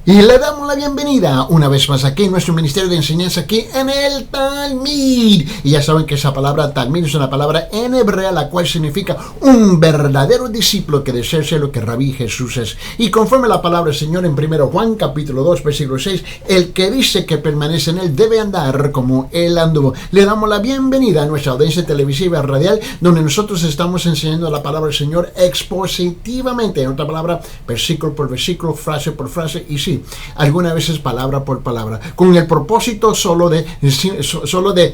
Y le damos la bienvenida una vez más aquí en nuestro Ministerio de Enseñanza, aquí en el Talmid. Y ya saben que esa palabra Talmid es una palabra en hebrea, la cual significa un verdadero discípulo que desea ser lo que Rabí Jesús es. Y conforme la palabra del Señor en 1 Juan capítulo 2 versículo 6, el que dice que permanece en él debe andar como él anduvo. Le damos la bienvenida a nuestra audiencia televisiva radial, donde nosotros estamos enseñando la palabra del Señor expositivamente, en otra palabra, versículo por versículo, frase por frase, y sí, algunas veces palabra por palabra, con el propósito solo de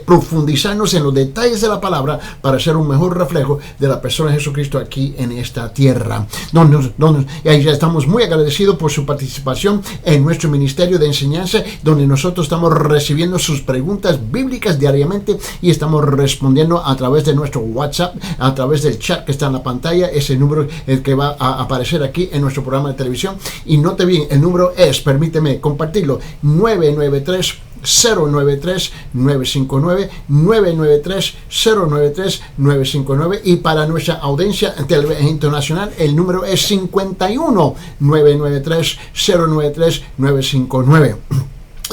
profundizarnos en los detalles de la palabra para ser un mejor reflejo de la persona de Jesucristo aquí en esta tierra. Y ahí ya estamos muy agradecidos por su participación en nuestro ministerio de enseñanza, donde nosotros estamos recibiendo sus preguntas bíblicas diariamente y estamos respondiendo a través de nuestro WhatsApp, a través del chat que está en la pantalla, ese número el que va a aparecer aquí en nuestro programa de televisión. Y note bien, el número es, permíteme compartirlo, 993-093-959, 993-093-959, y para nuestra audiencia internacional el número es 51-993-093-959.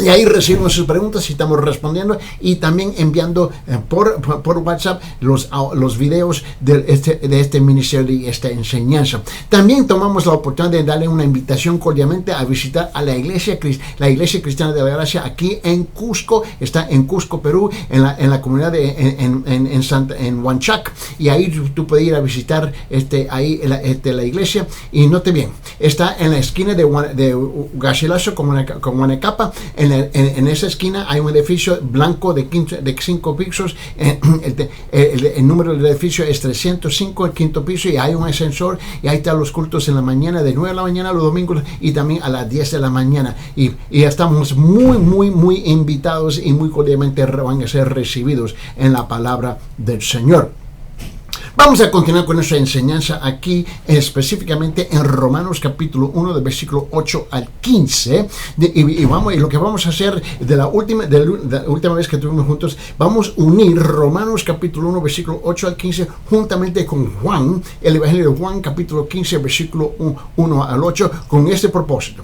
Y ahí recibimos sus preguntas y estamos respondiendo, y también enviando por WhatsApp los videos de este ministerio y esta enseñanza. También tomamos la oportunidad de darle una invitación cordialmente a visitar a la iglesia cristiana de la gracia aquí en Cusco. Está en Cusco, Perú, en la comunidad en Huanchac, y ahí tú puedes ir a visitar la iglesia. Y note bien, está en la esquina de Garcilaso con Guanacapa. En esa esquina hay un edificio blanco de 5 pisos. El número del edificio es 305, el quinto piso, y hay un ascensor, y ahí están los cultos en la mañana, de 9 de la mañana los domingos, y también a las 10 de la mañana. Y estamos muy invitados, y muy cordialmente van a ser recibidos en la palabra del Señor. Vamos a continuar con nuestra enseñanza aquí, específicamente en Romanos capítulo 1, del versículo 8 al 15. Y lo que vamos a hacer de la última vez que estuvimos juntos, vamos a unir Romanos capítulo 1, versículo 8 al 15, juntamente con Juan, el Evangelio de Juan capítulo 15, versículo 1 al 8, con este propósito.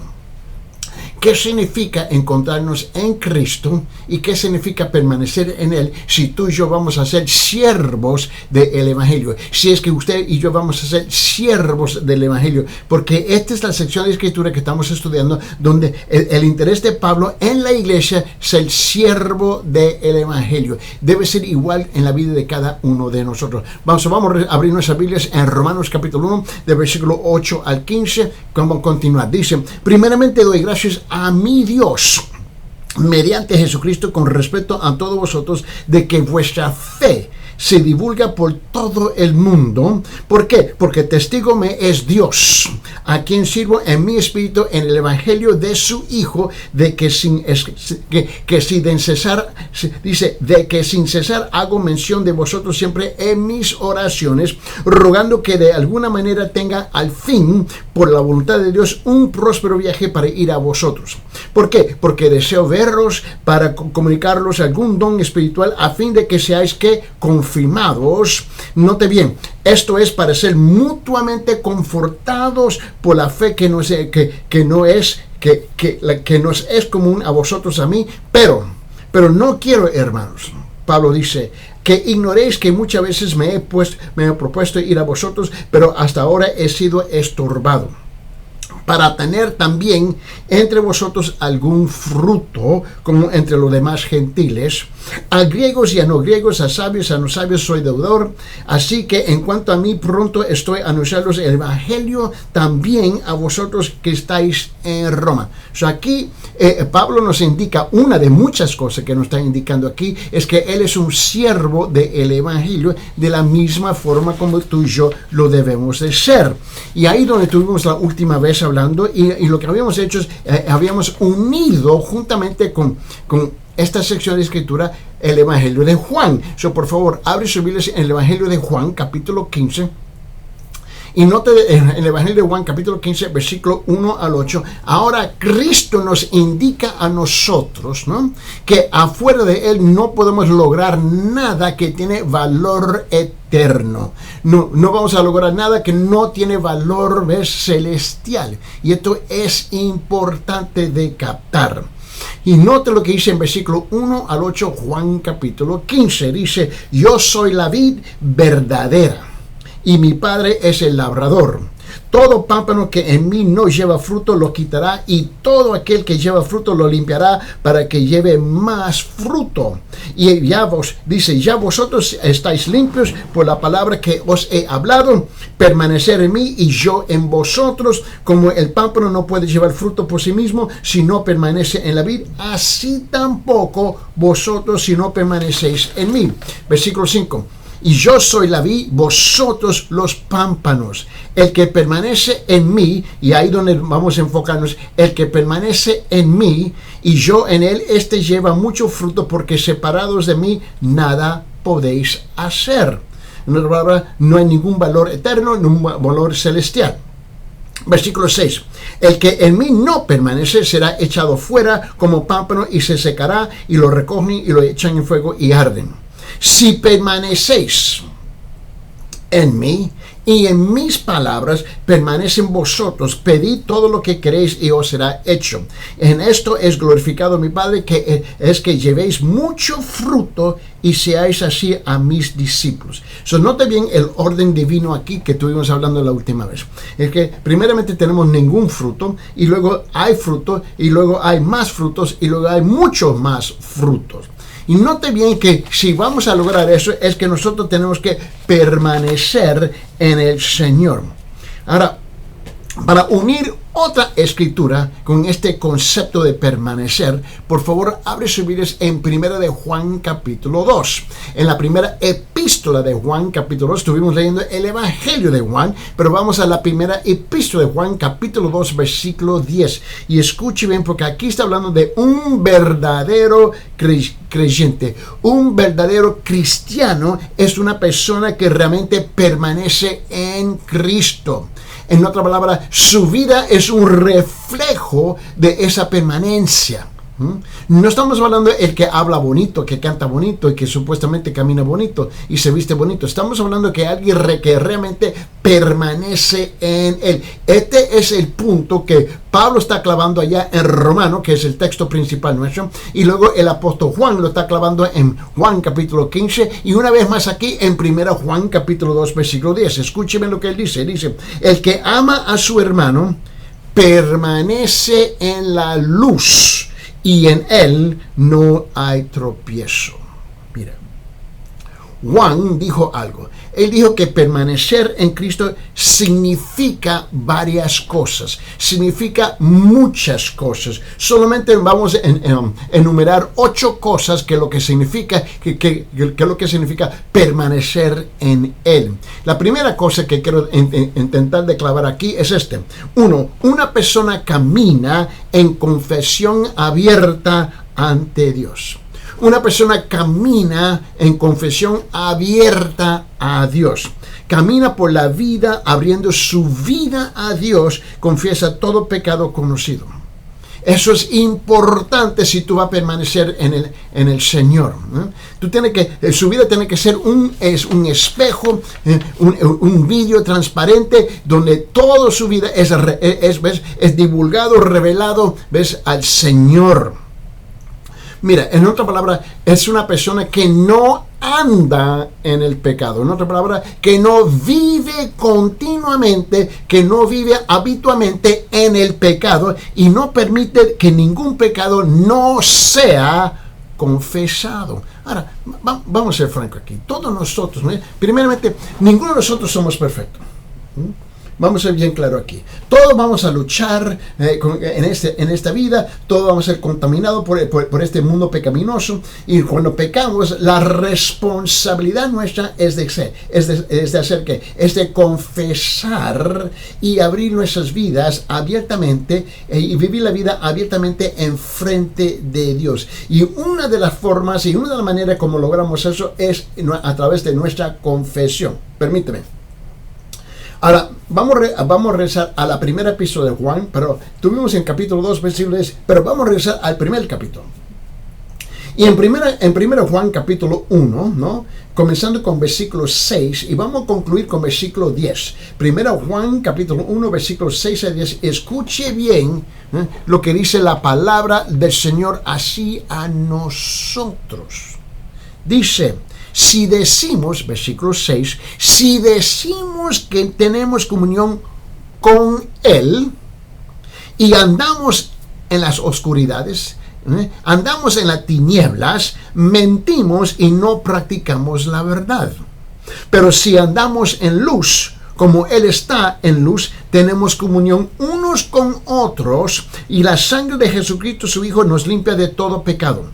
¿Qué significa encontrarnos en Cristo y qué significa permanecer en Él si tú y yo vamos a ser siervos del Evangelio? Si es que usted y yo vamos a ser siervos del Evangelio, porque esta es la sección de escritura que estamos estudiando, donde el interés de Pablo en la iglesia es el siervo del Evangelio. Debe ser igual en la vida de cada uno de nosotros. Vamos a abrir nuestras Biblias en Romanos capítulo 1, del versículo 8 al 15. Vamos a continuar. Dice: primeramente doy gracias a mi Dios mediante Jesucristo con respecto a todos vosotros, de que vuestra fe se divulga por todo el mundo. ¿Por qué? Porque testigo me es Dios, a quien sirvo en mi espíritu en el evangelio de su Hijo, de que sin cesar hago mención de vosotros siempre en mis oraciones, rogando que de alguna manera tenga al fin, por la voluntad de Dios, un próspero viaje para ir a vosotros. ¿Por qué? Porque deseo verlos para comunicarlos algún don espiritual, a fin de que seáis confirmados. Note bien, esto es para ser mutuamente confortados por la fe que nos es común a vosotros, a mí, pero no quiero, hermanos, Pablo dice, que ignoréis que muchas veces me he propuesto ir a vosotros, pero hasta ahora he sido estorbado, para tener también entre vosotros algún fruto, como entre los demás gentiles. A griegos y a no griegos, a sabios y a no sabios soy deudor. Así que en cuanto a mí, pronto estoy a anunciaros el evangelio también a vosotros que estáis en Roma. Aquí Pablo nos indica una de muchas cosas que nos está indicando aquí, es que él es un siervo del evangelio, de la misma forma como tú y yo lo debemos de ser. Y ahí donde tuvimos la última vez hablando, y lo que habíamos hecho es, habíamos unido juntamente con esta sección de escritura el Evangelio de Juan. Por favor, abre sus Biblias en el Evangelio de Juan, capítulo 15. Y note en el Evangelio de Juan, capítulo 15, versículo 1 al 8. Ahora Cristo nos indica a nosotros, ¿no?, que afuera de Él no podemos lograr nada que tiene valor eterno. No vamos a lograr nada que no tiene valor, ¿ves?, celestial. Y esto es importante de captar. Y note lo que dice en versículo 1 al 8, Juan capítulo 15. Dice: yo soy la vid verdadera, y mi Padre es el labrador. Todo pámpano que en mí no lleva fruto lo quitará, y todo aquel que lleva fruto lo limpiará para que lleve más fruto. Y ya vosotros estáis limpios por la palabra que os he hablado. Permanecer en mí y yo en vosotros. Como el pámpano no puede llevar fruto por sí mismo si no permanece en la vid, así tampoco vosotros si no permanecéis en mí. Versículo 5. Y yo soy la vid, vosotros los pámpanos. El que permanece en mí, y ahí donde vamos a enfocarnos, el que permanece en mí y yo en él, este lleva mucho fruto, porque separados de mí nada podéis hacer. En otra palabra, no hay ningún valor eterno, ningún valor celestial. Versículo 6. El que en mí no permanece será echado fuera como pámpano y se secará, y lo recogen y lo echan en fuego y arden. Si permanecéis en mí y en mis palabras permanecen vosotros, pedid todo lo que queréis y os será hecho. En esto es glorificado mi Padre, que es que llevéis mucho fruto y seáis así a mis discípulos. Note bien el orden divino aquí que estuvimos hablando la última vez. Es que primeramente tenemos ningún fruto, y luego hay fruto, y luego hay más frutos, y luego hay muchos más frutos. Y note bien que si vamos a lograr eso, es que nosotros tenemos que permanecer en el Señor. Ahora, para unir otra escritura con este concepto de permanecer, por favor, abre sus Biblias en Primera de Juan capítulo 2. En la primera epístola de Juan capítulo 2, estuvimos leyendo el Evangelio de Juan, pero vamos a la primera epístola de Juan capítulo 2, versículo 10. Y escuche bien, porque aquí está hablando de un verdadero creyente. Un verdadero cristiano es una persona que realmente permanece en Cristo. En otra palabra, su vida es un reflejo de esa permanencia. No estamos hablando de el que habla bonito, que canta bonito y que supuestamente camina bonito y se viste bonito. Estamos hablando de alguien que realmente permanece en él. Este es el punto que Pablo está clavando allá en Romano, que es el texto principal nuestro, y luego el apóstol Juan lo está clavando en Juan capítulo 15, y una vez más aquí en 1 Juan capítulo 2 versículo 10. Escúcheme lo que él dice. Dice: el que ama a su hermano permanece en la luz, y en él no hay tropiezo. Mira, Juan dijo algo. Él dijo que permanecer en Cristo significa varias cosas. Significa muchas cosas. Solamente vamos a enumerar 8 cosas que lo que significa, que lo que significa permanecer en Él. La primera cosa que quiero intentar de clavar aquí es este. 1. Una persona camina en confesión abierta ante Dios. Una persona camina en confesión abierta a Dios. Camina por la vida abriendo su vida a Dios. Confiesa todo pecado conocido. Eso es importante si tú vas a permanecer en el Señor. Tú tienes que, su vida tiene que ser un espejo, un vidrio transparente donde toda su vida es divulgado, revelado, ¿ves?, al Señor. Mira, en otra palabra, es una persona que no anda en el pecado. En otra palabra, que no vive continuamente, que no vive habitualmente en el pecado, y no permite que ningún pecado no sea confesado. Ahora, vamos a ser francos aquí. Todos nosotros, ¿no? Primeramente, ninguno de nosotros somos perfectos. Vamos a ser bien claro aquí. Todos vamos a luchar en esta vida. Todos vamos a ser contaminados por este mundo pecaminoso. Y cuando pecamos, la responsabilidad nuestra es de hacer ¿qué? Es de confesar y abrir nuestras vidas abiertamente y vivir la vida abiertamente en frente de Dios. Y una de las formas y una de las maneras como logramos eso es a través de nuestra confesión. Permíteme. Ahora, vamos a regresar a la primera epístola de Juan, pero tuvimos en capítulo 2, versículo 10, pero vamos a regresar al primer capítulo. Y en primero Juan capítulo 1, ¿no? Comenzando con versículo 6, y vamos a concluir con versículo 10. Primero Juan capítulo 1, versículos 6 a 10. Escuche bien lo que dice la palabra del Señor así a nosotros. Dice, si decimos, versículo 6, si decimos que tenemos comunión con Él y andamos en las oscuridades, andamos en las tinieblas, mentimos y no practicamos la verdad. Pero si andamos en luz, como Él está en luz, tenemos comunión unos con otros y la sangre de Jesucristo, su Hijo, nos limpia de todo pecado.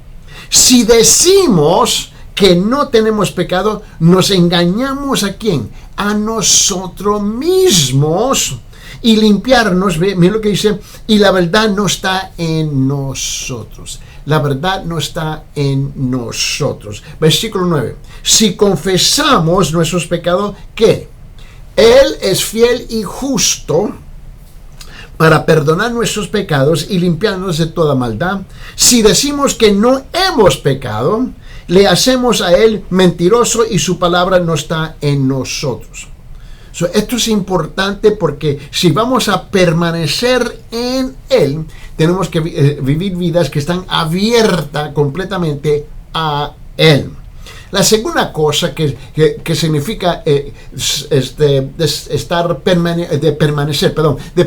Si decimos que no tenemos pecado, nos engañamos ¿a quién? A nosotros mismos. Y limpiarnos, mira lo que dice, y la verdad no está en nosotros. La verdad no está en nosotros. Versículo 9. Si confesamos nuestros pecados, ¿qué? Él es fiel y justo para perdonar nuestros pecados y limpiarnos de toda maldad. Si decimos que no hemos pecado, le hacemos a Él mentiroso y su palabra no está en nosotros. Esto es importante porque si vamos a permanecer en Él, tenemos que vivir vidas que están abiertas completamente a Él. La segunda cosa que significa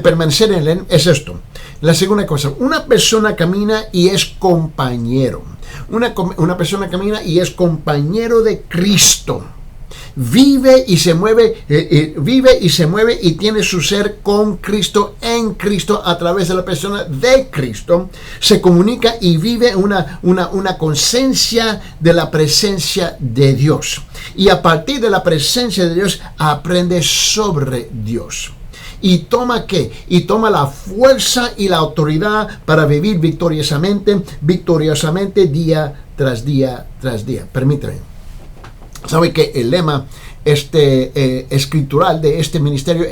permanecer en Él es esto. La segunda cosa, una persona camina y es compañero. Una persona camina y es compañero de Cristo. Vive y se mueve y tiene su ser con Cristo, en Cristo, a través de la persona de Cristo. Se comunica y vive una conciencia de la presencia de Dios. Y a partir de la presencia de Dios, aprende sobre Dios. ¿Y toma qué? Y toma la fuerza y la autoridad para vivir victoriosamente día tras día tras día. Permítame. ¿Sabe que el lema escritural de este ministerio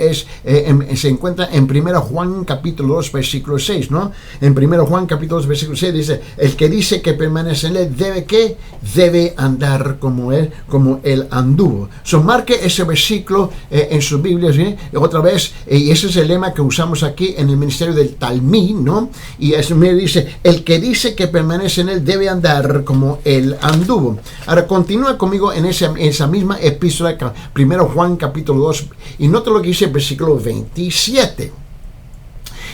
se encuentra en 1 Juan capítulo 2 versículo 6, ¿no? En 1 Juan capítulo 2 versículo 6 dice, el que dice que permanece en él debe ¿qué? Debe andar como él anduvo. Marque ese versículo en sus Biblias, ¿sí? Otra vez, y ese es el lema que usamos aquí en el ministerio del Talmid, ¿no? Y eso me dice, el que dice que permanece en él debe andar como él anduvo. Ahora continúa conmigo en esa misma epístola, 1 Juan capítulo 2, y nota lo que dice el versículo 27.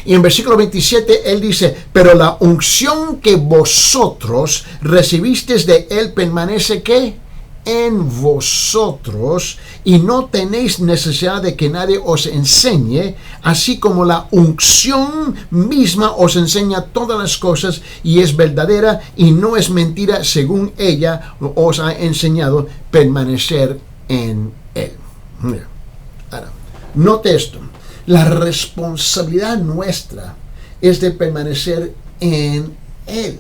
Y en versículo 27 él dice, pero la unción que vosotros recibisteis de él permanece ¿qué? En vosotros, y no tenéis necesidad de que nadie os enseñe, así como la unción misma os enseña todas las cosas y es verdadera y no es mentira, según ella os ha enseñado permanecer en él. Mira, ahora, note esto. La responsabilidad nuestra es de permanecer en él.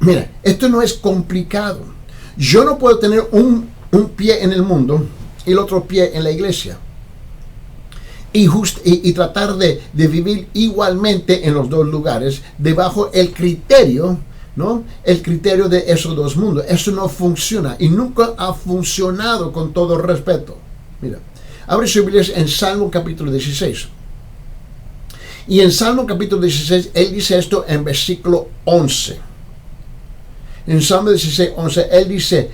Mira, esto no es complicado. Yo no puedo tener un pie en el mundo y el otro pie en la iglesia. Y tratar de vivir igualmente en los dos lugares, debajo el criterio, ¿no? El criterio de esos dos mundos. Eso no funciona y nunca ha funcionado, con todo respeto. Mira, abre su Biblia en Salmo capítulo 16. Y en Salmo capítulo 16, él dice esto en versículo 11. En Salmo 16, 11, él dice,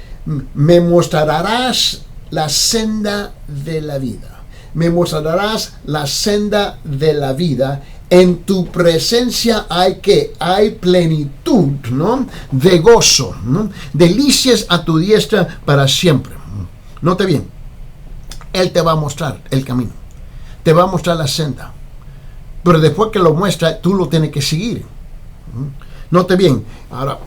me mostrarás la senda de la vida. Me mostrarás la senda de la vida. En tu presencia hay que hay plenitud, ¿no? De gozo, ¿no? Delicias a tu diestra para siempre. Note bien, él te va a mostrar el camino, te va a mostrar la senda, pero después que lo muestra, tú lo tienes que seguir. Note bien, ahora,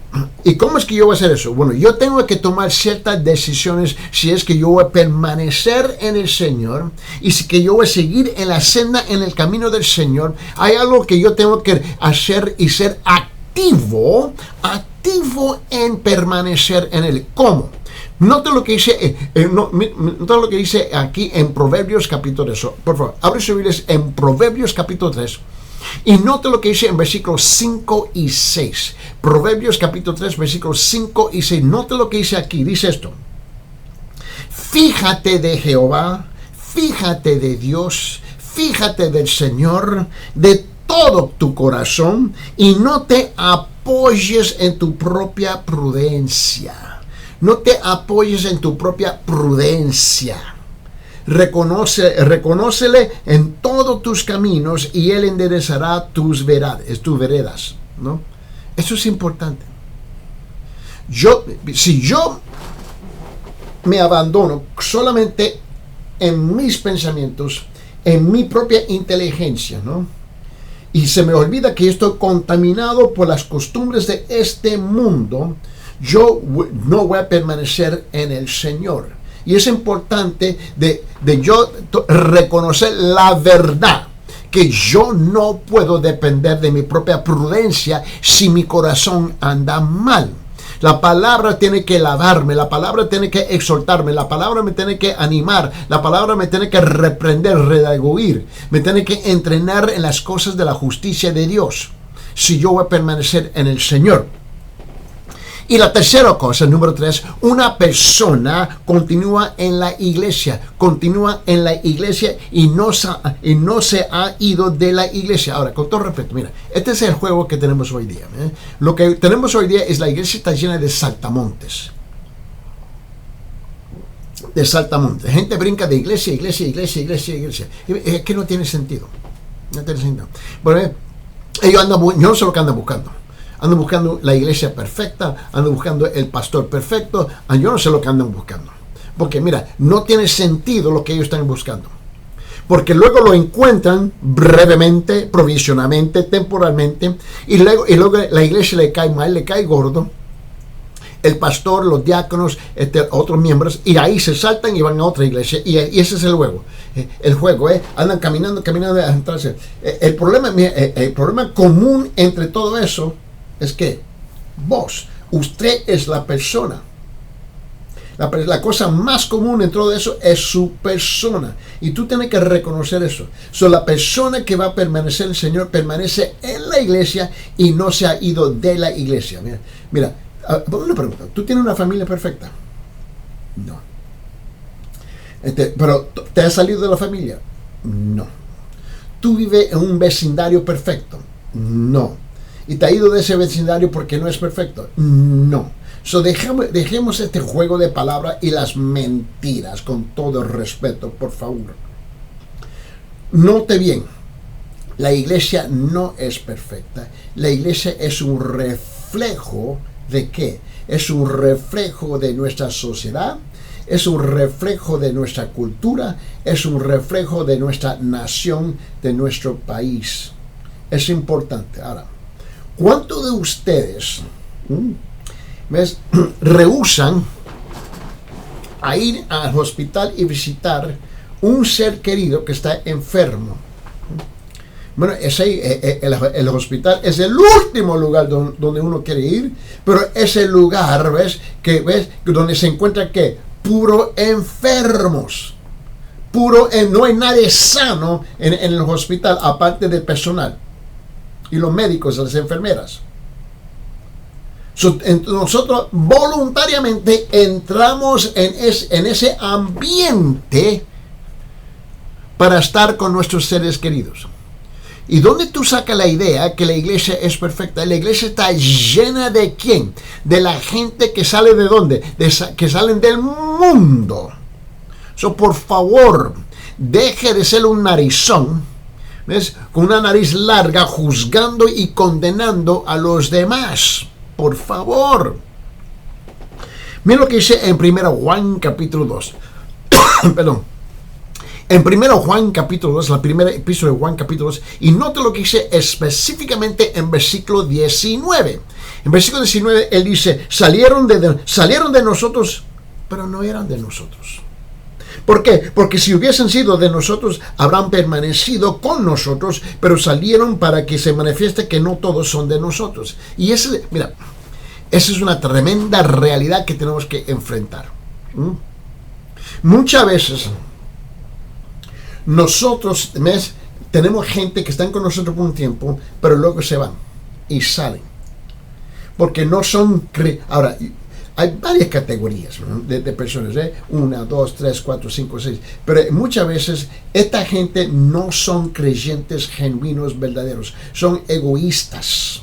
¿y cómo es que yo voy a hacer eso? Bueno, yo tengo que tomar ciertas decisiones si es que yo voy a permanecer en el Señor y si que yo voy a seguir en la senda, en el camino del Señor. Hay algo que yo tengo que hacer y ser activo en permanecer en Él. ¿Cómo? Note lo que dice, note lo que dice aquí en Proverbios capítulo 3. Por favor, abre su Biblia en Proverbios capítulo 3. Y note lo que dice en versículos 5 y 6. Proverbios capítulo 3, versículos 5 y 6. Note lo que dice aquí. Dice esto. Fíjate de Jehová, fíjate de Dios, fíjate del Señor de todo tu corazón y no te apoyes en tu propia prudencia. No te apoyes en tu propia prudencia. Reconócele en todos tus caminos y Él enderezará tus veredas, ¿no? Eso es importante. Si yo me abandono solamente en mis pensamientos, en mi propia inteligencia, ¿no? Y se me olvida que estoy contaminado por las costumbres de este mundo, yo no voy a permanecer en el Señor. Y es importante de yo reconocer la verdad, que yo no puedo depender de mi propia prudencia si mi corazón anda mal. La palabra tiene que lavarme, la palabra tiene que exhortarme, la palabra me tiene que animar, la palabra me tiene que reprender, redarguir, me tiene que entrenar en las cosas de la justicia de Dios, si yo voy a permanecer en el Señor. Y la tercera cosa, número 3, una persona continúa en la iglesia y no se ha ido de la iglesia. Ahora, con todo respeto, mira, este es el juego que tenemos hoy día. Lo que tenemos hoy día es la iglesia está llena de saltamontes. Gente brinca de iglesia. Es que no tiene sentido. Bueno, yo no sé lo que andan buscando. Andan buscando la iglesia perfecta, andan buscando el pastor perfecto. Yo no sé lo que andan buscando. Porque mira, no tiene sentido lo que ellos están buscando. Porque luego lo encuentran brevemente, provisionalmente, temporalmente. Y luego la iglesia le cae mal, le cae gordo. El pastor, los diáconos, otros miembros. Y ahí se saltan y van a otra iglesia. Y ese es el juego. Andan caminando a entrarse. El problema común entre todo eso es que usted es la persona. La cosa más común en todo eso es su persona. Y tú tienes que reconocer eso. La persona que va a permanecer el Señor permanece en la iglesia y no se ha ido de la iglesia. Mira, una pregunta. ¿Tú tienes una familia perfecta? No. ¿Pero te has salido de la familia? No. ¿Tú vives en un vecindario perfecto? No. ¿Y te ha ido de ese vecindario porque no es perfecto? No. Dejemos este juego de palabras y las mentiras con todo el respeto, por favor. Note bien, la iglesia no es perfecta. La iglesia es un reflejo ¿de qué? Es un reflejo de nuestra sociedad, es un reflejo de nuestra cultura, es un reflejo de nuestra nación, de nuestro país. Es importante. Ahora, ¿cuántos de ustedes rehúsan a ir al hospital y visitar un ser querido que está enfermo? Bueno, el hospital es el último lugar donde uno quiere ir, pero es el lugar, donde se encuentra ¿qué? Puro enfermos. No hay nadie sano en el hospital aparte del personal y los médicos, las enfermeras. Nosotros voluntariamente entramos en ese ambiente para estar con nuestros seres queridos. ¿Y dónde tú sacas la idea que la iglesia es perfecta? La iglesia está llena ¿de quién? De la gente que sale ¿de dónde? Que salen del mundo. Por favor, deje de ser un narizón, ¿ves? Con una nariz larga, juzgando y condenando a los demás. Por favor. Mira lo que dice en 1 Juan capítulo 2. Perdón. En 1 Juan capítulo 2, la primera epístola de Juan capítulo 2, y note lo que dice específicamente en versículo 19. En versículo 19 él dice, salieron de nosotros, pero no eran de nosotros. ¿Por qué? Porque si hubiesen sido de nosotros, habrán permanecido con nosotros, pero salieron para que se manifieste que no todos son de nosotros. Y esa es una tremenda realidad que tenemos que enfrentar. Muchas veces nosotros tenemos gente que están con nosotros por un tiempo, pero luego se van y salen. Porque no son... Ahora, hay varias categorías, ¿no?, de personas, 1, 2, 3, 4, 5, 6. Pero muchas veces esta gente no son creyentes genuinos, verdaderos. Son egoístas.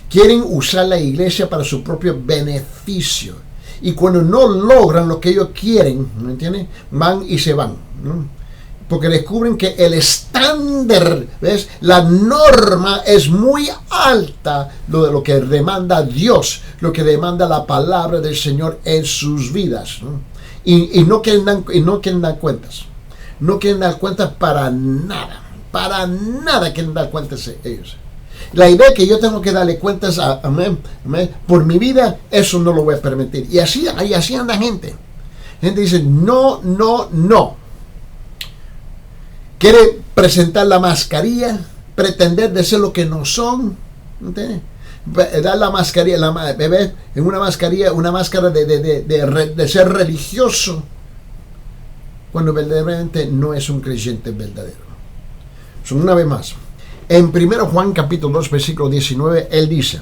Quieren usar la iglesia para su propio beneficio. Y cuando no logran lo que ellos quieren, ¿me entiendes?, van y se van, ¿no? Porque descubren que el estándar, ¿ves?, la norma es muy alta de lo que demanda Dios, lo que demanda la palabra del Señor en sus vidas, ¿no? Y no quieren dar cuentas. No quieren dar cuentas para nada quieren dar cuentas ellos. La idea que yo tengo que darle cuentas por mi vida, eso no lo voy a permitir. Y así anda gente. Gente dice, no. Quiere presentar la mascarilla, pretender de ser lo que no son, ¿entiendes? Dar la mascarilla, bebé, en una máscara de ser religioso, cuando verdaderamente no es un creyente verdadero. Una vez más, en 1 Juan capítulo 2, versículo 19, él dice,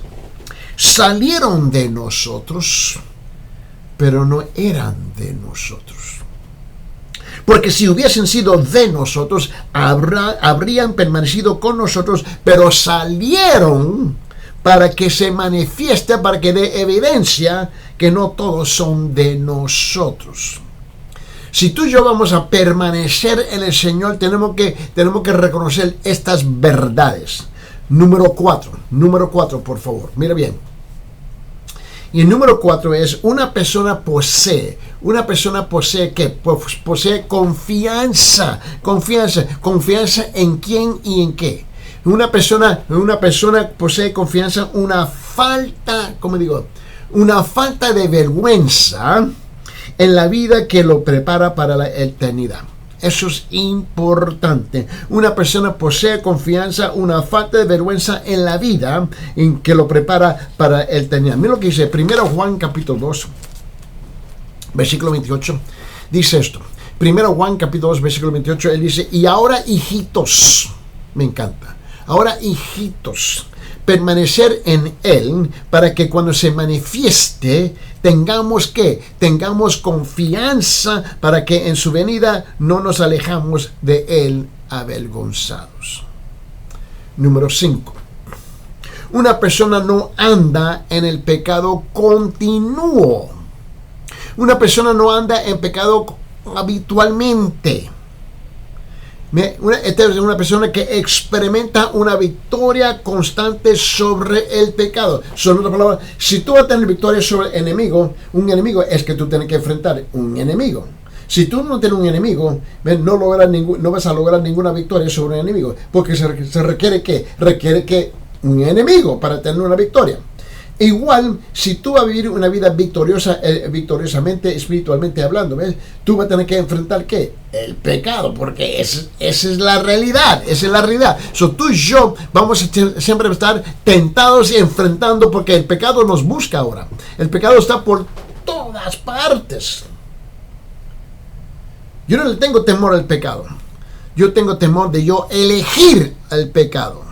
salieron de nosotros, pero no eran de nosotros. Porque si hubiesen sido de nosotros, habrían permanecido con nosotros, pero salieron para que se manifieste, para que dé evidencia que no todos son de nosotros. Si tú y yo vamos a permanecer en el Señor, tenemos que reconocer estas verdades. Número 4, por favor, mira bien. Y el número 4 es, una persona posee ¿qué? Pues posee confianza en quién y en qué. Una persona posee confianza, una falta de vergüenza en la vida que lo prepara para la eternidad. Eso es importante. Una persona posee confianza, una falta de vergüenza en la vida en que lo prepara para el eternidad. Mira lo que dice 1 Juan capítulo 2, versículo 28. Dice esto. 1 Juan capítulo 2, versículo 28. Él dice, y ahora, hijitos, me encanta. Ahora, hijitos, permanecer en Él para que cuando se manifieste tengamos confianza para que en su venida no nos alejamos de Él avergonzados. Número 5. Una persona no anda en el pecado continuo. Una persona no anda en pecado habitualmente. Esta es una persona que experimenta una victoria constante sobre el pecado. Son otras palabras, si tú vas a tener victoria sobre el enemigo, un enemigo es que tú tienes que enfrentar un enemigo. Si tú no tienes un enemigo, no vas a lograr ninguna victoria sobre un enemigo, porque se requiere que un enemigo para tener una victoria. Igual, si tú vas a vivir una vida victoriosamente, espiritualmente hablando, ¿ves?, tú vas a tener que enfrentar ¿qué? El pecado, porque esa es la realidad, So, tú y yo vamos a siempre estar tentados y enfrentando, porque el pecado nos busca ahora. El pecado está por todas partes. Yo no le tengo temor al pecado. Yo tengo temor de yo elegir el pecado.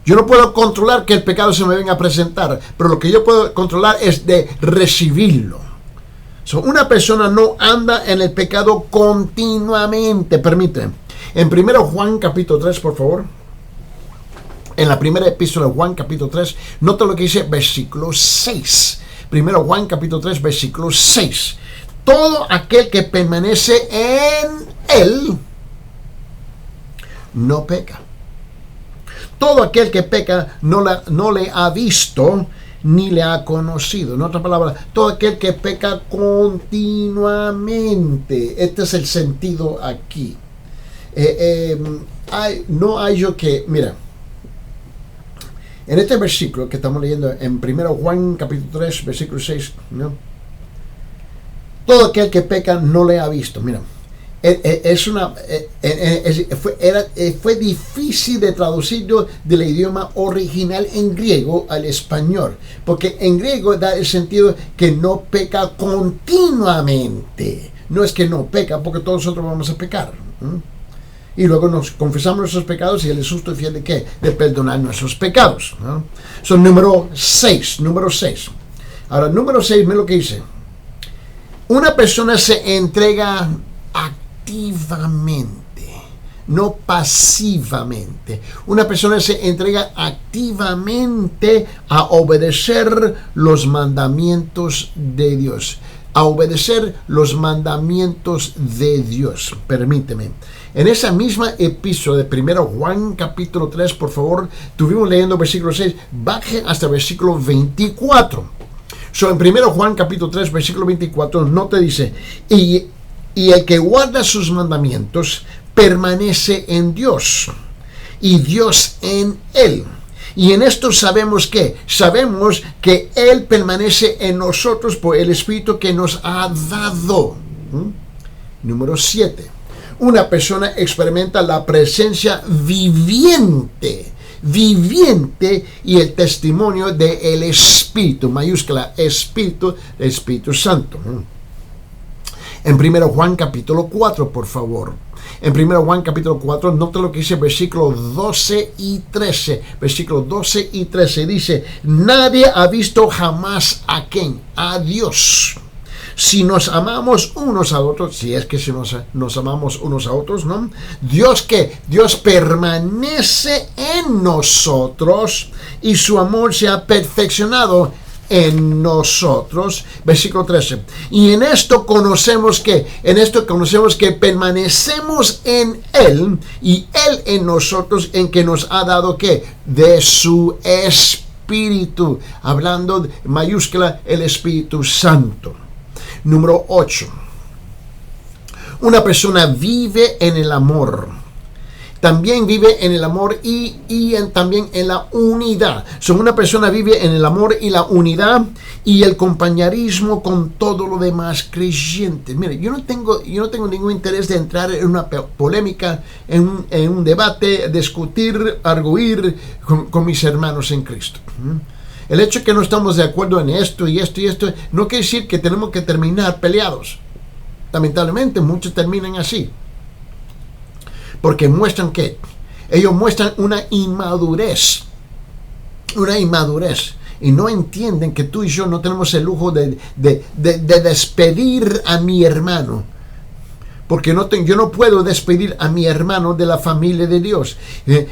Yo no puedo controlar que el pecado se me venga a presentar, pero lo que yo puedo controlar es de recibirlo. Una persona no anda en el pecado continuamente. Permíteme. En 1 Juan capítulo 3, por favor. En la primera epístola de Juan capítulo 3, nota lo que dice versículo 6. 1 Juan capítulo 3, versículo 6. Todo aquel que permanece en Él no peca. Todo aquel que peca no le ha visto ni le ha conocido. En otras palabras, todo aquel que peca continuamente. Este es el sentido aquí. Mira, en este versículo que estamos leyendo en 1 Juan capítulo 3, versículo 6, ¿no? Todo aquel que peca no le ha visto. Mira, fue difícil de traducirlo del idioma original en griego al español, porque en griego da el sentido que no peca continuamente. No es que no peca, porque todos nosotros vamos a pecar. Y luego nos confesamos nuestros pecados y Él es justo y fiel de ¿qué? De perdonar nuestros pecados, ¿no? Son número 6. Ahora, número 6, mira lo que dice. Una persona se entrega activamente, no pasivamente. Una persona se entrega activamente a obedecer los mandamientos de Dios. A obedecer los mandamientos de Dios. Permíteme. En esa misma epístola de 1 Juan capítulo 3, por favor, estuvimos leyendo versículo 6, baje hasta versículo 24. En 1 Juan capítulo 3, versículo 24, no te dice, y el que guarda sus mandamientos permanece en Dios, y Dios en él. Y en esto sabemos que Él permanece en nosotros por el Espíritu que nos ha dado. Número 7. Una persona experimenta la presencia viviente y el testimonio del Espíritu, mayúscula, Espíritu Santo. En 1 Juan capítulo 4, por favor. En 1 Juan capítulo 4, nota lo que dice versículos 12 y 13. Versículos 12 y 13 dice, nadie ha visto jamás a quién, a Dios. Si nos amamos unos a otros, si nos amamos unos a otros, ¿no? Dios permanece en nosotros y su amor se ha perfeccionado en nosotros. Versículo 13. Y en esto conocemos que permanecemos en Él y Él en nosotros, en que nos ha dado ¿qué? De su Espíritu. Hablando, mayúscula, el Espíritu Santo. Número 8. Una persona vive en el amor. También vive en el amor y también en la unidad. Una persona vive en el amor y la unidad y el compañerismo con todo lo demás creyentes. Mire, yo no tengo ningún interés de entrar en una polémica, en un debate, discutir, arguir con mis hermanos en Cristo. El hecho de que no estamos de acuerdo en esto y esto no quiere decir que tenemos que terminar peleados. Lamentablemente muchos terminan así. Porque muestran ¿qué? Ellos muestran una inmadurez. Y no entienden que tú y yo no tenemos el lujo de despedir a mi hermano. Porque yo no puedo despedir a mi hermano de la familia de Dios.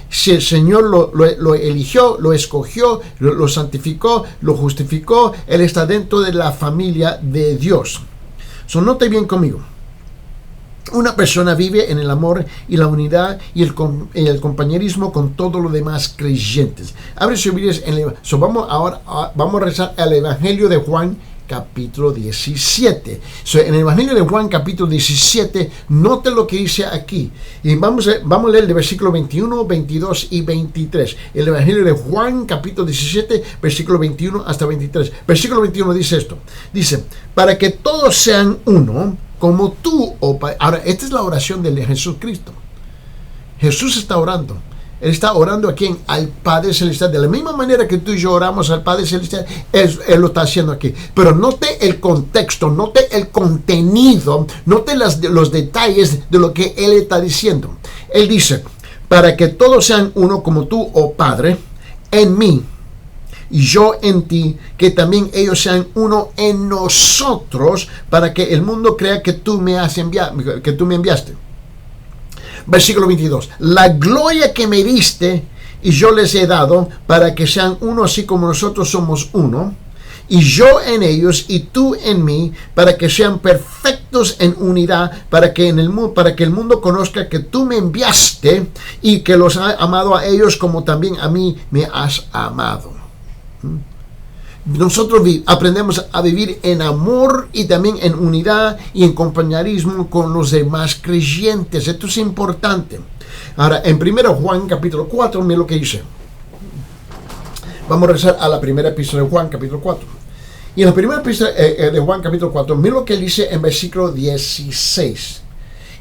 Si el Señor lo eligió, lo escogió, lo santificó, lo justificó, Él está dentro de la familia de Dios. Note bien conmigo. Una persona vive en el amor y la unidad y el compañerismo con todos los demás creyentes. Abre sus Biblias. Vamos a rezar al Evangelio de Juan capítulo 17. En el Evangelio de Juan capítulo 17, note lo que dice aquí. Y vamos a leer el versículo 21, 22 y 23. El Evangelio de Juan capítulo 17, versículo 21 hasta 23. Versículo 21 dice esto. Dice, para que todos sean uno, como tú, oh Padre. Ahora, esta es la oración de Jesús Cristo. Jesús está orando. Él está orando a quién? Al Padre Celestial. De la misma manera que tú y yo oramos al Padre Celestial, Él lo está haciendo aquí. Pero note el contexto, note el contenido, note los detalles de lo que Él está diciendo. Él dice, para que todos sean uno como tú, oh Padre, en mí y yo en ti, que también ellos sean uno en nosotros, para que el mundo crea que tú me enviaste. Versículo 22. La gloria que me diste y yo les he dado, para que sean uno así como nosotros somos uno, y yo en ellos y tú en mí, para que sean perfectos en unidad, para que el mundo conozca que tú me enviaste y que los has amado a ellos como también a mí me has amado. Nosotros aprendemos a vivir en amor y también en unidad y en compañerismo con los demás creyentes. Esto es importante. Ahora, en 1 Juan capítulo 4, mira lo que dice. Vamos a rezar a la primera epístola de Juan capítulo 4. Y en la primera epístola de Juan capítulo 4, mira lo que él dice en versículo 16.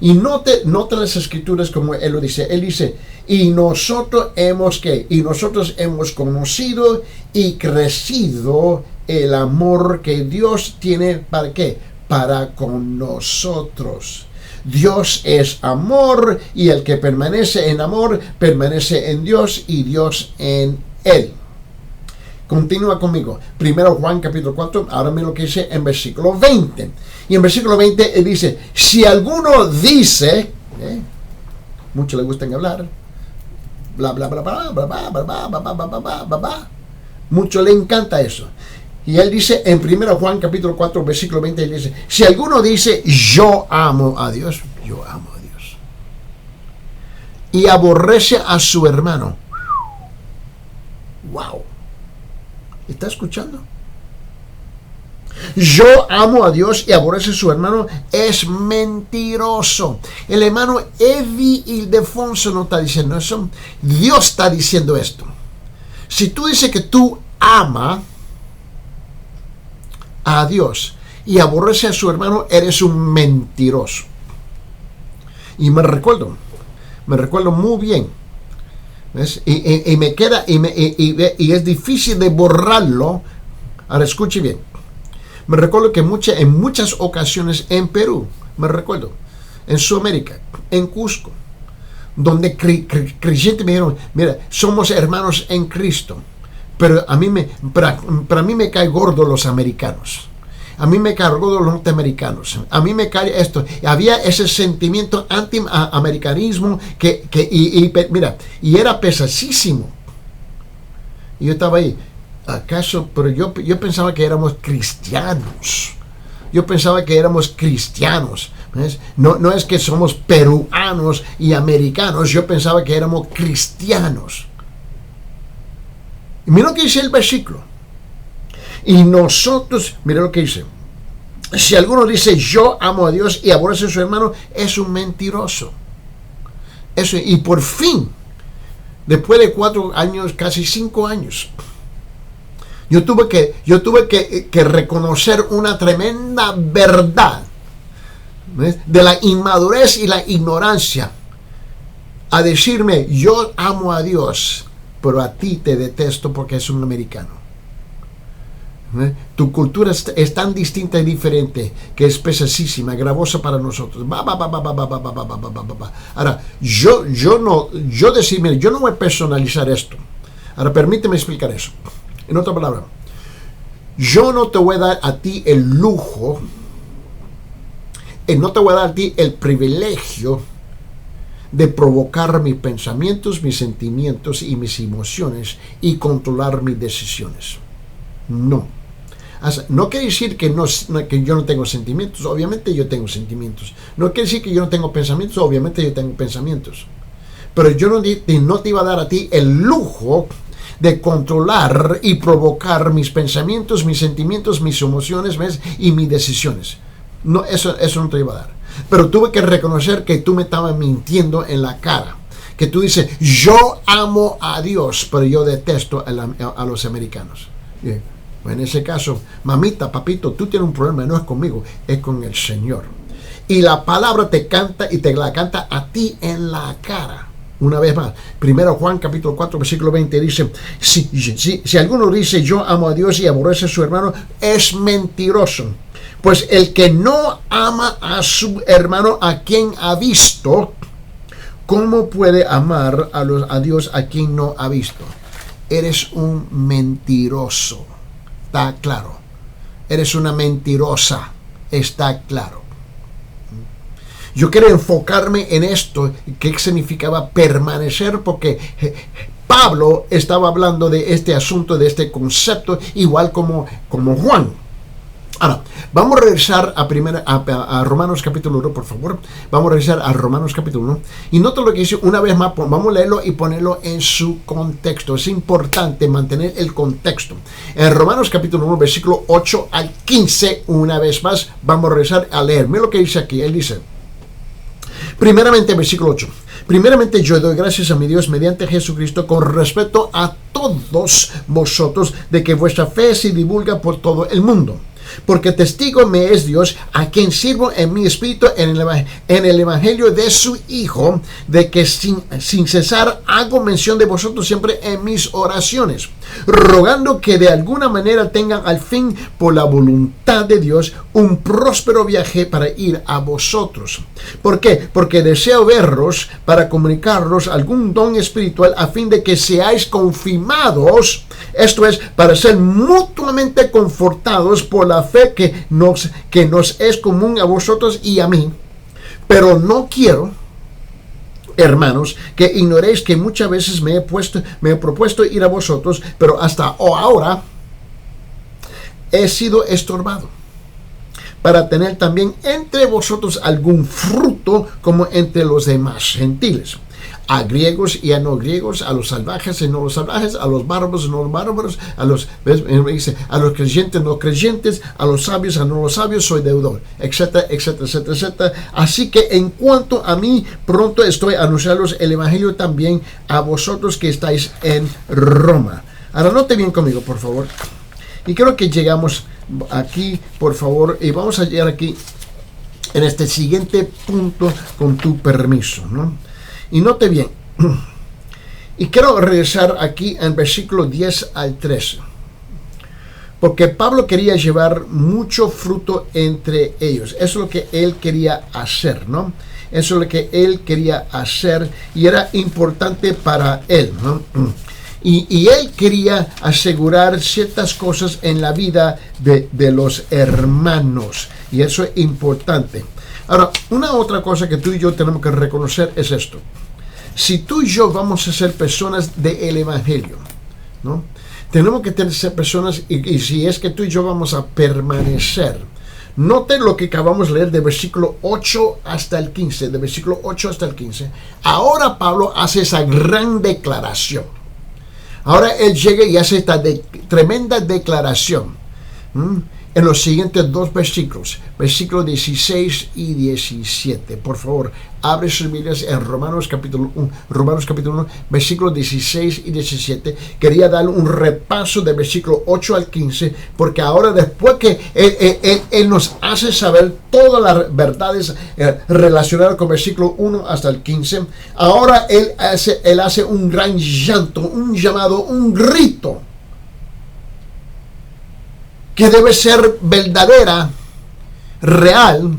Y note las escrituras como él lo dice. Él dice, y nosotros hemos conocido y crecido el amor que Dios tiene, ¿para qué? Para con nosotros. Dios es amor, y el que permanece en amor permanece en Dios y Dios en él. Continúa conmigo. Primero Juan capítulo 4, ahora me lo que dice en versículo 20. Y en versículo 20 él dice, si alguno dice, mucho le gusta hablar, bla bla bla bla bla bla bla bla bla bla bla bla bla, mucho le encanta eso. Y él dice en 1 Juan capítulo 4 versículo 20, él dice, si alguno dice yo amo a Dios, y aborrece a su hermano, wow, ¿está escuchando? Yo amo a Dios y aborrece a su hermano, es mentiroso. El hermano Eddie Ildefonso no está diciendo eso, Dios está diciendo esto. Si tú dices que tú amas a Dios y aborrece a su hermano, eres un mentiroso. Y me recuerdo muy bien, ¿ves? Y me queda, y es difícil de borrarlo. Ahora escuche bien, me recuerdo que en muchas ocasiones en Perú, me recuerdo, en Sudamérica, en Cusco, donde creyentes me dijeron, mira, somos hermanos en Cristo, pero a mí me cae gordo los americanos. A mí me cae gordo los norteamericanos. A mí me cae esto. Había ese sentimiento anti-americanismo mira, y era pesasísimo. Y yo estaba ahí. ¿Acaso? Pero yo pensaba que éramos cristianos. ¿Ves? No es que somos peruanos y americanos. Yo pensaba que éramos cristianos. Y mira lo que dice el versículo. Y nosotros, mira lo que dice. Si alguno dice yo amo a Dios y aborrece a su hermano, es un mentiroso. Eso, y por fin, después de 4 años, casi 5 años, yo tuve que reconocer una tremenda verdad, ¿ves?, de la inmadurez y la ignorancia, a decirme yo amo a Dios, pero a ti te detesto porque es un americano. Tu cultura es tan distinta y diferente que es pesasísima, gravosa para nosotros. Ahora, yo no voy a personalizar esto. Ahora, permíteme explicar eso. En otra palabra, yo no te voy a dar a ti el lujo, no te voy a dar a ti el privilegio de provocar mis pensamientos, mis sentimientos y mis emociones y controlar mis decisiones. No. No quiere decir que yo no tengo sentimientos. Obviamente yo tengo sentimientos. No quiere decir que yo no tengo pensamientos. Obviamente yo tengo pensamientos. Pero yo no te iba a dar a ti el lujo de controlar y provocar mis pensamientos, mis sentimientos, mis emociones, ¿ves?, y mis decisiones. No, eso no te iba a dar. Pero tuve que reconocer que tú me estabas mintiendo en la cara. Que tú dices, yo amo a Dios, pero yo detesto a los americanos. Bien. En ese caso, mamita, papito, tú tienes un problema, no es conmigo, es con el Señor. Y la palabra te canta y te la canta a ti en la cara. Una vez más, 1 Juan capítulo 4 versículo 20 dice, si alguno dice yo amo a Dios y aborrece a su hermano, es mentiroso. Pues el que no ama a su hermano a quien ha visto, ¿cómo puede amar a Dios a quien no ha visto? Eres un mentiroso. Está claro. Eres una mentirosa. Está claro. Yo quiero enfocarme en esto, qué significaba permanecer, porque Pablo estaba hablando de este asunto, de este concepto, igual como Juan. Ahora, vamos a regresar a Romanos capítulo 1, por favor. Vamos a regresar a Romanos capítulo 1. Y nota lo que dice una vez más, vamos a leerlo y ponerlo en su contexto. Es importante mantener el contexto. En Romanos capítulo 1, versículo 8 al 15, una vez más, vamos a regresar a leer. Mira lo que dice aquí. Él dice, primeramente, versículo 8. Primeramente yo doy gracias a mi Dios mediante Jesucristo con respecto a todos vosotros, de que vuestra fe se divulga por todo el mundo. Porque testigo me es Dios, a quien sirvo en mi espíritu en el evangelio de su Hijo, de que sin cesar hago mención de vosotros siempre en mis oraciones, rogando que de alguna manera tengan al fin, por la voluntad de Dios, un próspero viaje para ir a vosotros. ¿Por qué? Porque deseo verlos para comunicaros algún don espiritual, a fin de que seáis confirmados, esto es, para ser mutuamente confortados por la fe que nos es común a vosotros y a mí. Pero no quiero, hermanos, que ignoréis que muchas veces me he propuesto ir a vosotros, pero hasta ahora he sido estorbado, para tener también entre vosotros algún fruto como entre los demás gentiles, a griegos y a no griegos, a los salvajes y no los salvajes, a los bárbaros y no los bárbaros, a los creyentes no creyentes, a los sabios a no los sabios, soy deudor, etcétera, etcétera, etcétera, etcétera. Así que en cuanto a mí, pronto estoy a anunciaros el evangelio también a vosotros que estáis en Roma. Ahora note bien conmigo, por favor. Y creo que llegamos aquí, por favor, y vamos a llegar aquí en este siguiente punto con tu permiso, ¿no? Y note bien, y quiero regresar aquí en versículo 10 al 13, porque Pablo quería llevar mucho fruto entre ellos. Eso es lo que él quería hacer, ¿no? Eso es lo que él quería hacer y era importante para él, ¿no? Y él quería asegurar ciertas cosas en la vida de los hermanos, y eso es importante. Ahora, una otra cosa que tú y yo tenemos que reconocer es esto. Si tú y yo vamos a ser personas del evangelio, ¿no? Tenemos que ser personas, y si es que tú y yo vamos a permanecer. Note lo que acabamos de leer de versículo 8 hasta el 15, de versículo 8 hasta el 15. Ahora Pablo hace esa gran declaración. Ahora él llega y hace esta tremenda declaración. En los siguientes dos versículos, versículos 16 y 17. Por favor, abre sus Biblias en Romanos capítulo 1, versículos 16 y 17. Quería dar un repaso de versículo 8 al 15, porque ahora después que él nos hace saber todas las verdades relacionadas con versículo 1 hasta el 15, ahora él hace un gran llanto, un llamado, un grito, que debe ser verdadera, real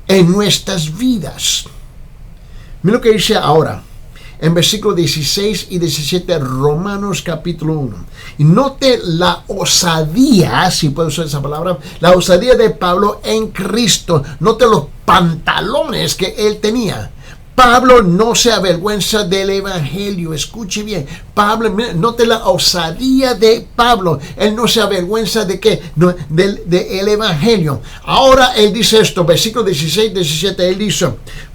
en nuestras vidas. Mira lo que dice ahora en versículos 16 y 17, Romanos capítulo 1. Y note la osadía, si puedo usar esa palabra, la osadía de Pablo en Cristo. Note los pantalones que él tenía. Pablo no se avergüenza del evangelio. Escuche bien, Pablo, note la osadía de Pablo. Él no se avergüenza de qué, del evangelio. Ahora él dice esto, versículo 16, 17, él dice: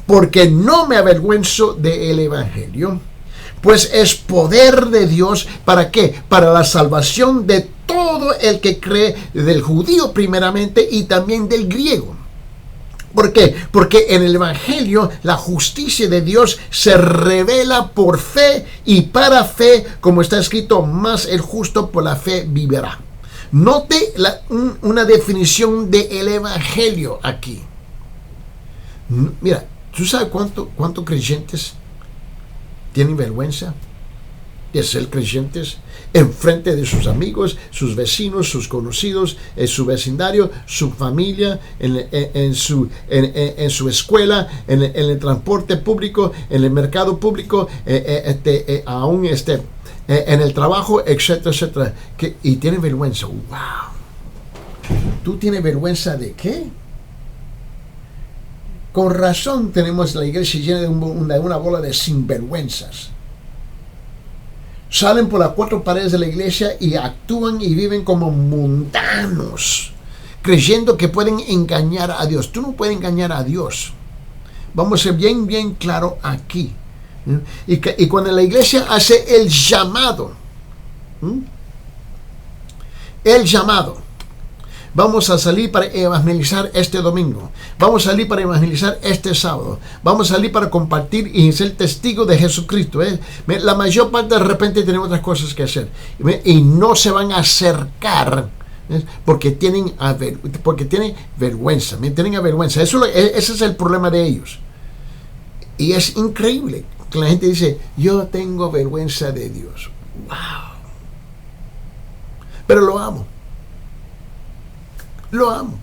porque no me avergüenzo del evangelio, pues es poder de Dios. ¿Para qué? Para la salvación de todo el que cree, del judío primeramente y también del griego. ¿Por qué? Porque en el evangelio la justicia de Dios se revela por fe y para fe, como está escrito, más el justo por la fe vivirá. Note una definición del evangelio aquí. Mira, ¿tú sabes cuántos creyentes tienen vergüenza de ser creyentes en frente de sus amigos, sus vecinos, sus conocidos, en su vecindario, su familia, en su escuela, en el transporte público, en el mercado público, aún en el trabajo, etcétera, etcétera? Y tienen vergüenza. ¡Wow! ¿Tú tienes vergüenza de qué? Con razón tenemos la iglesia llena de una bola de sinvergüenzas. Salen por las cuatro paredes de la iglesia y actúan y viven como mundanos, creyendo que pueden engañar a Dios. Tú no puedes engañar a Dios. Vamos a ser bien claro aquí. Y cuando la iglesia hace el llamado, vamos a salir para evangelizar este domingo. Vamos a salir para evangelizar este sábado. Vamos a salir para compartir y ser testigo de Jesucristo. La mayor parte de repente tenemos otras cosas que hacer. Y no se van a acercar ¿ves? Porque tienen vergüenza. Tienen avergüenza. Ese es el problema de ellos. Y es increíble que la gente dice, yo tengo vergüenza de Dios. ¡Wow! Pero lo amo. Lo amo.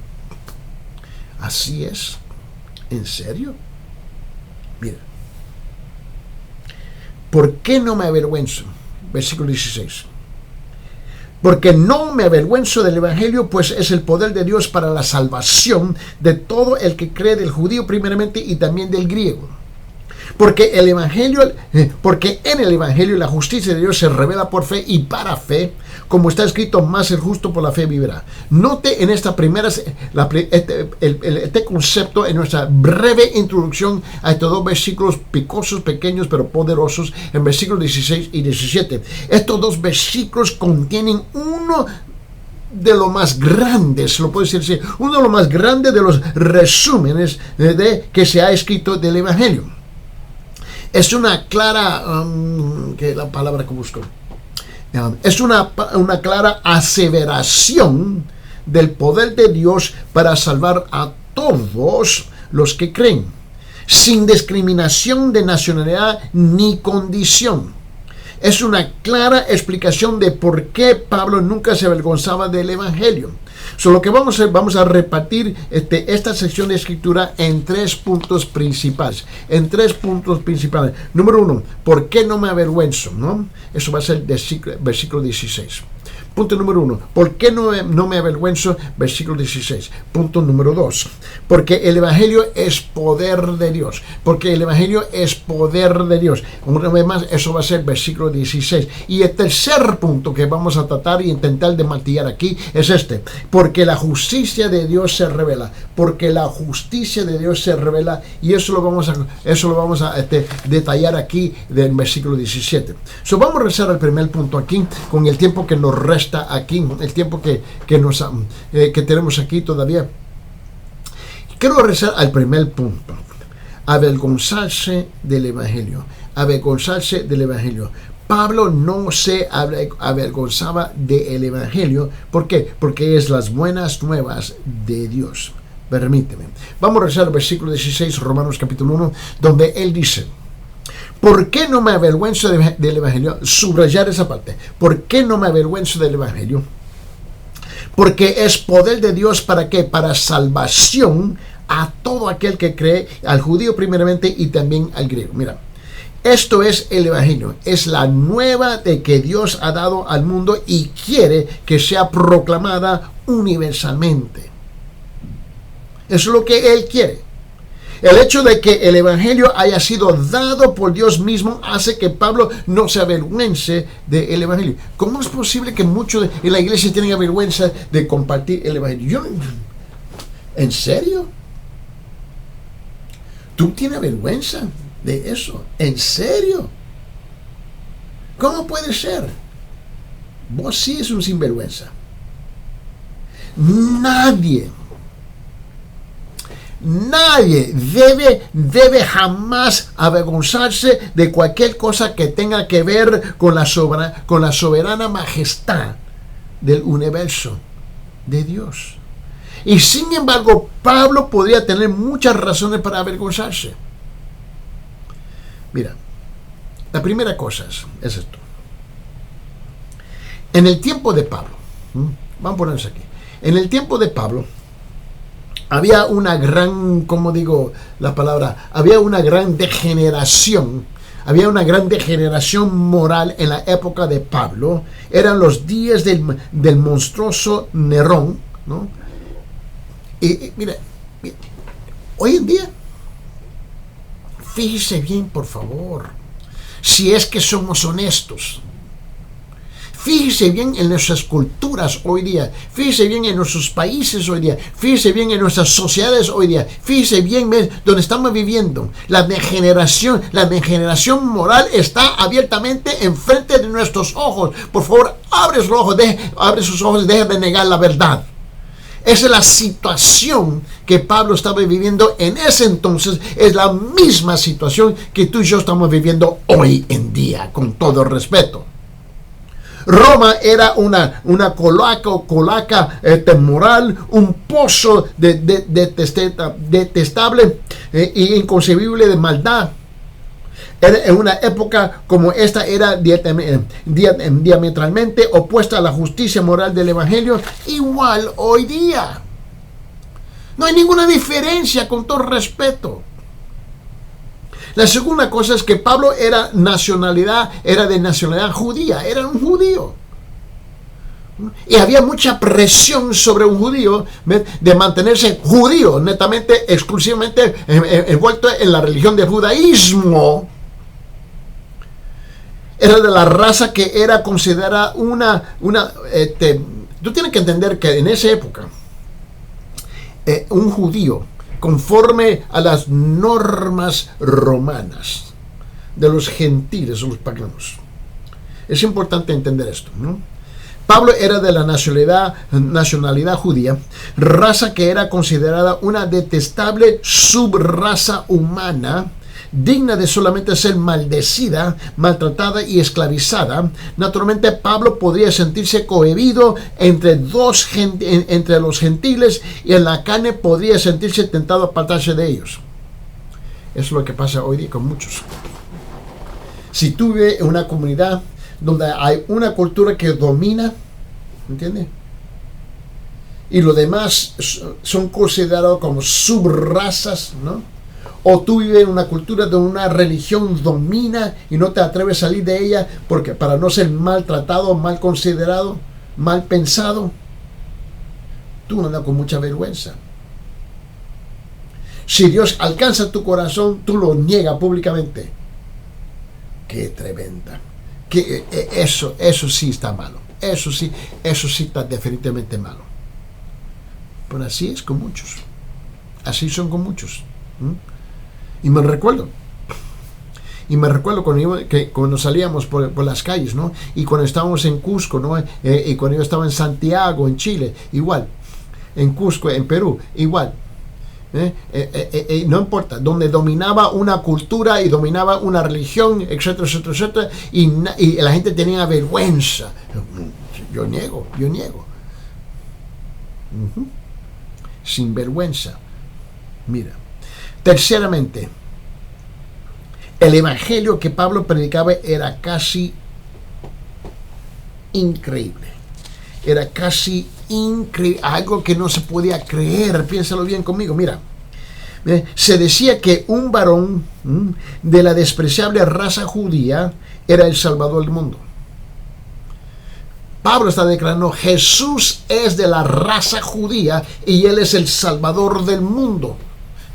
Así es. ¿En serio? Mira. ¿Por qué no me avergüenzo? Versículo 16. Porque no me avergüenzo del Evangelio, pues es el poder de Dios para la salvación de todo el que cree, del judío primeramente y también del griego. Porque en el Evangelio la justicia de Dios se revela por fe y para fe, como está escrito, más el justo por la fe vivirá. Note en esta primera, este concepto en nuestra breve introducción a estos dos versículos picosos, pequeños, pero poderosos, en versículos 16 y 17. Estos dos versículos contienen uno de los más grandes, lo puedo decir así, uno de los más grandes de los resúmenes que se ha escrito del Evangelio. Es una clara, que la palabra que busco, es una clara aseveración del poder de Dios para salvar a todos los que creen, sin discriminación de nacionalidad ni condición. Es una clara explicación de por qué Pablo nunca se avergonzaba del Evangelio. Lo que vamos a repartir esta sección de escritura en tres puntos principales. Número 1, ¿por qué no me avergüenzo? ¿No? Eso va a ser versículo 16. Punto número 1, ¿por qué no me avergüenzo? Versículo 16. Punto número 2, porque el Evangelio es poder de Dios. Porque el Evangelio es poder de Dios. Una vez más, eso va a ser versículo 16. Y el tercer punto que vamos a tratar y intentar de martillar aquí es porque la justicia de Dios se revela. Porque la justicia de Dios se revela, y eso lo vamos a detallar aquí del versículo 17. Vamos a rezar al primer punto aquí, con el tiempo que nos resta aquí, el tiempo que tenemos aquí todavía. Quiero rezar al primer punto: avergonzarse del Evangelio. Avergonzarse del Evangelio. Pablo no se avergonzaba del Evangelio. ¿Por qué? Porque es las buenas nuevas de Dios. Permíteme. Vamos a rezar el versículo 16, Romanos capítulo 1, donde él dice: ¿por qué no me avergüenzo del Evangelio? Subrayar esa parte. ¿Por qué no me avergüenzo del Evangelio? Porque es poder de Dios, ¿para qué? Para salvación a todo aquel que cree, al judío primeramente y también al griego. Mira, esto es el Evangelio. Es la nueva de que Dios ha dado al mundo y quiere que sea proclamada universalmente. Eso es lo que Él quiere. El hecho de que el Evangelio haya sido dado por Dios mismo hace que Pablo no se avergüence del Evangelio. ¿Cómo es posible que muchos en la iglesia tengan vergüenza de compartir el Evangelio? ¿En serio? ¿Tú tienes vergüenza de eso? ¿En serio? ¿Cómo puede ser? Vos sí es un sinvergüenza. Nadie debe jamás avergonzarse de cualquier cosa que tenga que ver con la soberana majestad del universo de Dios. Y sin embargo, Pablo podría tener muchas razones para avergonzarse. Mira, la primera cosa es esto. En el tiempo de Pablo, vamos a ponernos aquí. En el tiempo de Pablo, había una gran, había una gran degeneración. Había una gran degeneración moral en la época de Pablo. Eran los días del monstruoso Nerón, ¿no? Y mira, hoy en día, fíjese bien, por favor, si es que somos honestos. Fíjese bien en nuestras culturas hoy día, fíjese bien en nuestros países hoy día, fíjese bien en nuestras sociedades hoy día, fíjese bien donde estamos viviendo. La degeneración moral está abiertamente enfrente de nuestros ojos. Por favor, abre sus ojos y deje de negar la verdad. Esa es la situación que Pablo estaba viviendo en ese entonces. Es la misma situación que tú y yo estamos viviendo hoy en día, con todo respeto. Roma era una colaca moral, un pozo detestable e inconcebible de maldad. En una época como esta era diametralmente opuesta a la justicia moral del Evangelio, igual hoy día. No hay ninguna diferencia, con todo respeto. La segunda cosa es que Pablo era de nacionalidad judía, era un judío. Y había mucha presión sobre un judío de mantenerse judío, netamente, exclusivamente envuelto en la religión del judaísmo. Era de la raza que era considerada tú tienes que entender que en esa época un judío, conforme a las normas romanas de los gentiles o los paganos, es importante entender esto, ¿no? Pablo era de la nacionalidad judía, raza que era considerada una detestable subraza humana, digna de solamente ser maldecida, maltratada y esclavizada. Naturalmente, Pablo podría sentirse cohibido entre los gentiles, y en la carne podría sentirse tentado a apartarse de ellos. Eso es lo que pasa hoy día con muchos. Si tú vives en una comunidad donde hay una cultura que domina, ¿entiendes? Y los demás son considerados como subrazas, ¿no? O tú vives en una cultura donde una religión domina y no te atreves a salir de ella porque para no ser maltratado, mal considerado, mal pensado, tú andas con mucha vergüenza. Si Dios alcanza tu corazón, tú lo niegas públicamente. ¡Qué tremenda! Eso sí está malo. Eso sí está definitivamente malo. Pero así es con muchos. Así son con muchos. Y me recuerdo cuando salíamos por las calles, ¿no? Y cuando estábamos en Cusco, ¿no? Y cuando yo estaba en Santiago, en Chile, igual. En Cusco, en Perú, igual. No importa, donde dominaba una cultura y dominaba una religión, etcétera, etcétera, etcétera, y la gente tenía vergüenza. Yo niego. Sin vergüenza. Mira. Terceramente, el evangelio que Pablo predicaba era casi increíble. Era casi increíble, algo que no se podía creer. Piénsalo bien conmigo, mira. Se decía que un varón de la despreciable raza judía era el Salvador del mundo. Pablo está declarando: Jesús es de la raza judía y Él es el Salvador del mundo.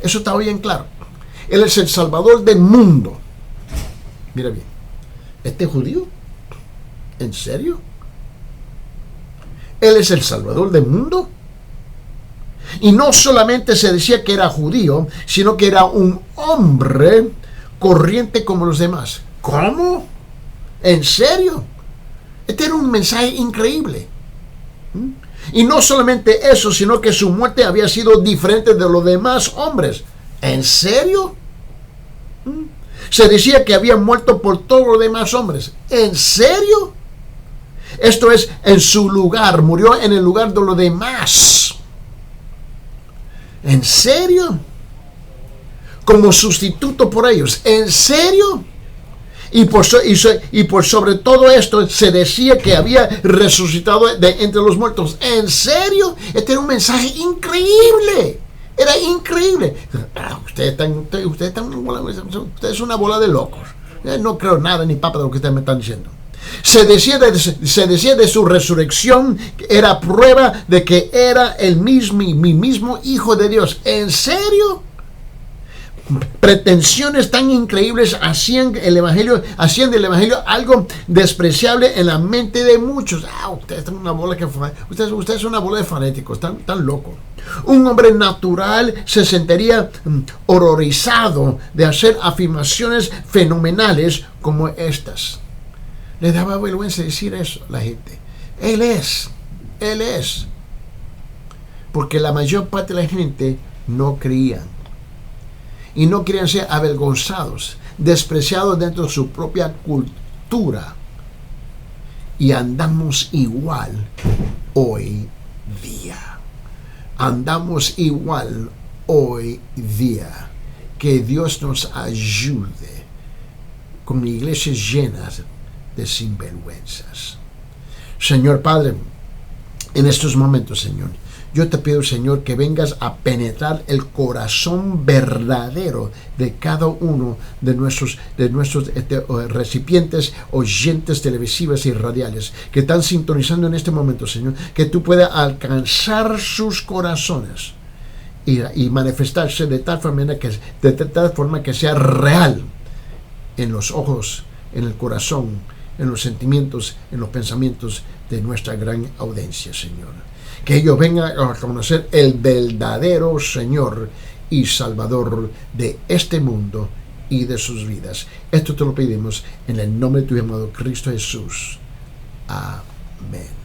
Eso está bien claro. Él es el Salvador del mundo. Mira bien. ¿Este judío? ¿En serio? Él es el Salvador del mundo. Y no solamente se decía que era judío, sino que era un hombre corriente como los demás. ¿Cómo? ¿En serio? Este era un mensaje increíble. Y no solamente eso, sino que su muerte había sido diferente de los demás hombres. ¿En serio? Se decía que había muerto por todos los demás hombres. ¿En serio? Esto es, en su lugar, murió en el lugar de los demás. ¿En serio? Como sustituto por ellos. ¿En serio? Y por sobre todo esto se decía que había resucitado de entre los muertos. ¿En serio? Este era un mensaje increíble. Era increíble. Ustedes son una bola de locos. No creo nada ni papa de lo que ustedes me están diciendo. Se decía de su resurrección, era prueba de que era mi mismo Hijo de Dios. ¿En serio? Pretensiones tan increíbles hacían del Evangelio algo despreciable en la mente de muchos. Ustedes son una bola ustedes son una bola de fanáticos, tan locos. Un hombre natural se sentiría horrorizado de hacer afirmaciones fenomenales como estas. Le daba vergüenza decir eso a la gente. Él es. Porque la mayor parte de la gente no creía. Y no querían ser avergonzados, despreciados dentro de su propia cultura. y andamos igual hoy día. Andamos igual hoy día. Que Dios nos ayude con iglesias llenas de sinvergüenzas. Señor Padre, en estos momentos, Señor, yo te pido, Señor, que vengas a penetrar el corazón verdadero de cada uno de nuestros recipientes, oyentes televisivas y radiales que están sintonizando en este momento, Señor, que tú puedas alcanzar sus corazones y manifestarse de tal forma que sea real en los ojos, en el corazón, en los sentimientos, en los pensamientos de nuestra gran audiencia, Señor. Que ellos vengan a conocer el verdadero Señor y Salvador de este mundo y de sus vidas. Esto te lo pedimos en el nombre de tu amado Cristo Jesús. Amén.